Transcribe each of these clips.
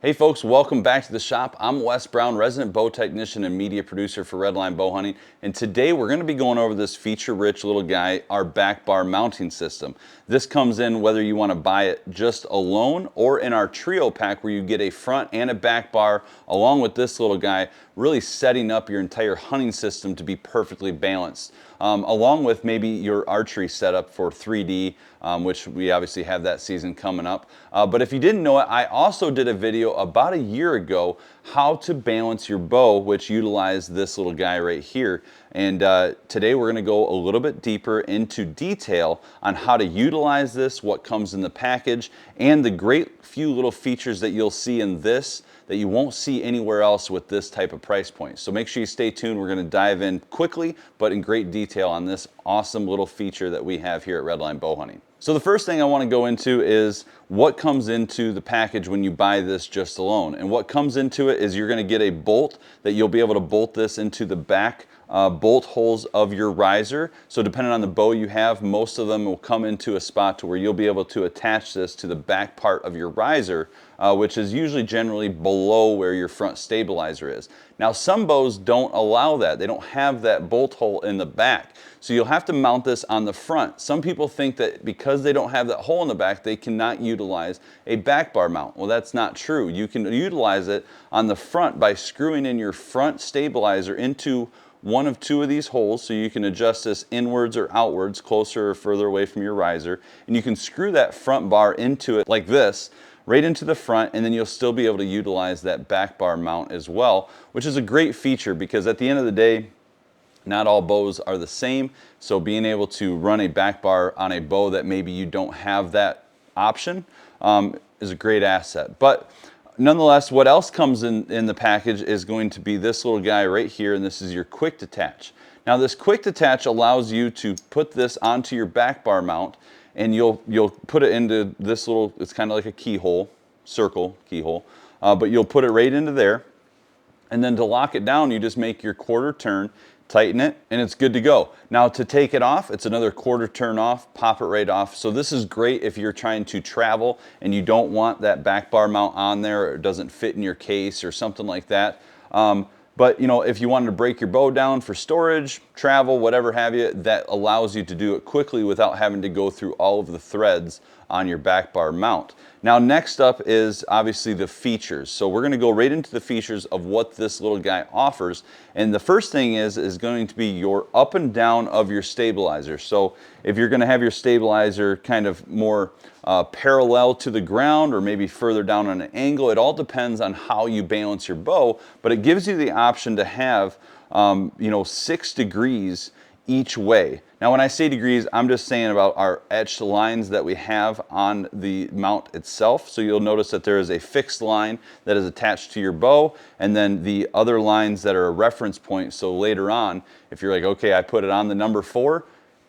Hey folks, welcome back to the shop. I'm Wess Brown, resident bow technician and media producer for Redline Bowhunting, and today we're going to be going over this feature-rich little guy, our back bar mounting system. This comes in whether you want to buy it just alone or in our trio pack where you get a front and a back bar along with this little guy, really setting up your entire hunting system to be perfectly balanced. Along with maybe your archery setup for 3D, which we obviously have that season coming up. But if you didn't know it, I also did a video about a year ago how to balance your bow, which utilized this little guy right here. And today we're going to go a little bit deeper into detail on how to utilize this, what comes in the package, and the great few little features that you'll see in this that you won't see anywhere else with this type of price point. So make sure you stay tuned. We're going to dive in quickly, but in great detail on this awesome little feature that we have here at Redline Bowhunting. So the first thing I want to go into is what comes into the package when you buy this just alone. And what comes into it is you're going to get a bolt that you'll be able to bolt this into the back bolt holes of your riser. So depending on the bow you have, most of them will come into a spot to where you'll be able to attach this to the back part of your riser, which is usually generally below where your front stabilizer is. Now some bows don't allow that. They don't have that bolt hole in the back. So you'll have to mount this on the front. Some people think that because they don't have that hole in the back, they cannot utilize a back bar mount. Well, that's not true. You can utilize it on the front by screwing in your front stabilizer into one of two of these holes, so you can adjust this inwards or outwards, closer or further away from your riser, and you can screw that front bar into it like this, right into the front, and then you'll still be able to utilize that back bar mount as well, which is a great feature because at the end of the day, not all bows are the same, so being able to run a back bar on a bow that maybe you don't have that option is a great asset. But nonetheless, what else comes in the package is going to be this little guy right here, and this is your quick detach. Now this quick detach allows you to put this onto your back bar mount, and you'll put it into this little, it's kind of like a keyhole, circle keyhole, but you'll put it right into there, and then to lock it down, you just make your quarter turn, tighten it, and it's good to go. Now to take it off, it's another quarter turn off, pop it right off. So this is great if you're trying to travel and you don't want that back bar mount on there, or it doesn't fit in your case or something like that. But you know, if you wanted to break your bow down for storage, travel, whatever have you, that allows you to do it quickly without having to go through all of the threads on your back bar mount. Now next up is obviously the features. So we're going to go right into the features of what this little guy offers. And the first thing is going to be your up and down of your stabilizer. So if you're going to have your stabilizer kind of more parallel to the ground or maybe further down on an angle, it all depends on how you balance your bow, but it gives you the option to have 6 degrees each way. Now when I say degrees, I'm just saying about our etched lines that we have on the mount itself. So you'll notice that there is a fixed line that is attached to your bow, and then the other lines that are a reference point. So later on, if you're like, okay, I put it on the number 4,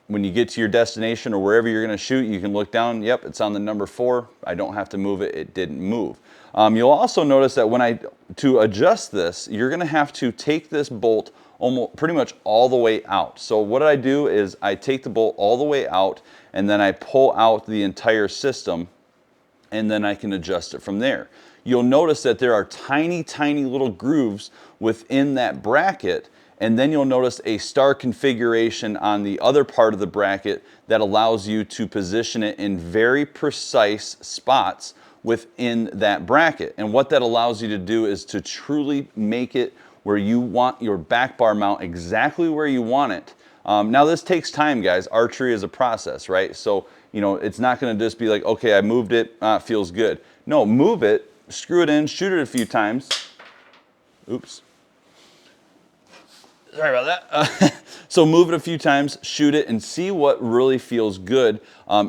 when you get to your destination or wherever you're going to shoot, you can look down, yep, it's on the number 4. I don't have to move it, it didn't move. You'll also notice that to adjust this, you're going to have to take this bolt almost pretty much all the way out. So what I do is I take the bolt all the way out, and then I pull out the entire system, and then I can adjust it from there. You'll notice that there are tiny, tiny little grooves within that bracket, and then you'll notice a star configuration on the other part of the bracket that allows you to position it in very precise spots within that bracket. And what that allows you to do is to truly make it where you want your back bar mount exactly where you want it. Now this takes time, guys. Archery is a process, right? So, it's not gonna just be like, okay, I moved it, it feels good. No, move it, screw it in, shoot it a few times. Oops. Sorry about that. So move it a few times, shoot it, and see what really feels good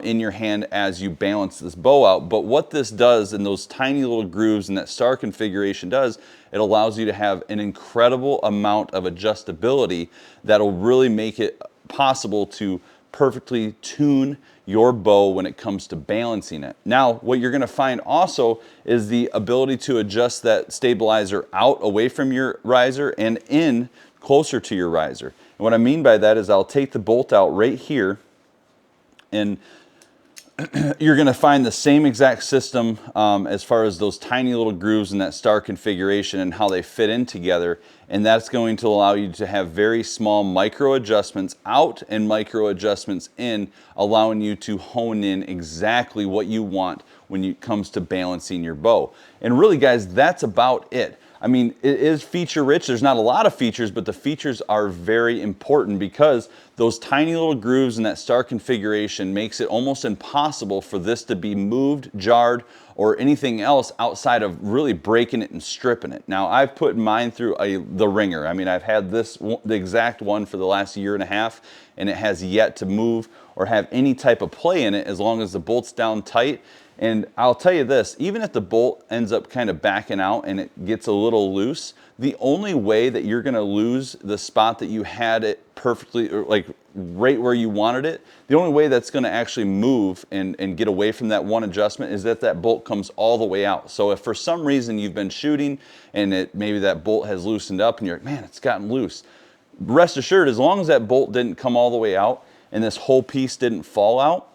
in your hand as you balance this bow out. But what this does, and those tiny little grooves and that star configuration does, it allows you to have an incredible amount of adjustability that'll really make it possible to perfectly tune your bow when it comes to balancing it. Now, what you're gonna find also is the ability to adjust that stabilizer out away from your riser and in closer to your riser. And what I mean by that is I'll take the bolt out right here, and you're going to find the same exact system as far as those tiny little grooves in that star configuration and how they fit in together. And that's going to allow you to have very small micro adjustments out and micro adjustments in, allowing you to hone in exactly what you want when it comes to balancing your bow. And really, guys, that's about it. I mean, it is feature rich. There's not a lot of features, but the features are very important because those tiny little grooves in that star configuration makes it almost impossible for this to be moved, jarred, or anything else outside of really breaking it and stripping it. Now, I've put mine through the ringer. I mean, I've had the exact one for the last year and a half, and it has yet to move or have any type of play in it as long as the bolt's down tight. And I'll tell you this, even if the bolt ends up kind of backing out and it gets a little loose, the only way that you're gonna lose the spot that you had it perfectly, or like right where you wanted it, the only way that's gonna actually move and get away from that one adjustment is that that bolt comes all the way out. So if for some reason you've been shooting and maybe that bolt has loosened up and you're like, man, it's gotten loose, rest assured, as long as that bolt didn't come all the way out and this whole piece didn't fall out,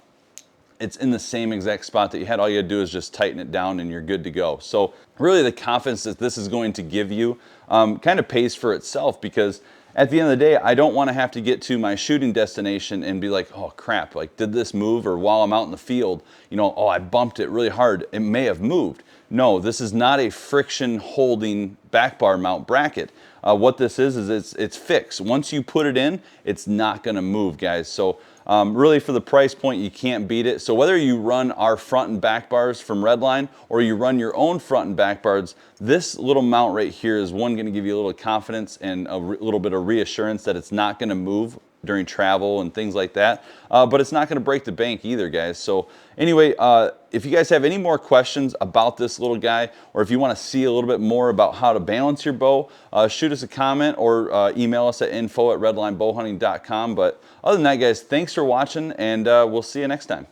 it's in the same exact spot that you had. All you gotta do is just tighten it down and you're good to go. So really the confidence that this is going to give you kind of pays for itself, because at the end of the day, I don't wanna have to get to my shooting destination and be like, oh crap, like did this move? Or while I'm out in the field, you know, oh, I bumped it really hard. It may have moved. No, this is not a friction holding back bar mount bracket. What this is it's fixed. Once you put it in, it's not gonna move, guys. So really for the price point, you can't beat it. So whether you run our front and back bars from Redline or you run your own front and back bars, this little mount right here is one gonna give you a little confidence and a little bit of reassurance that it's not gonna move during travel and things like that, but it's not going to break the bank either, guys. So anyway, if you guys have any more questions about this little guy, or if you want to see a little bit more about how to balance your bow, shoot us a comment or email us at info@redlinebowhunting.com. But other than that, guys, thanks for watching, and we'll see you next time.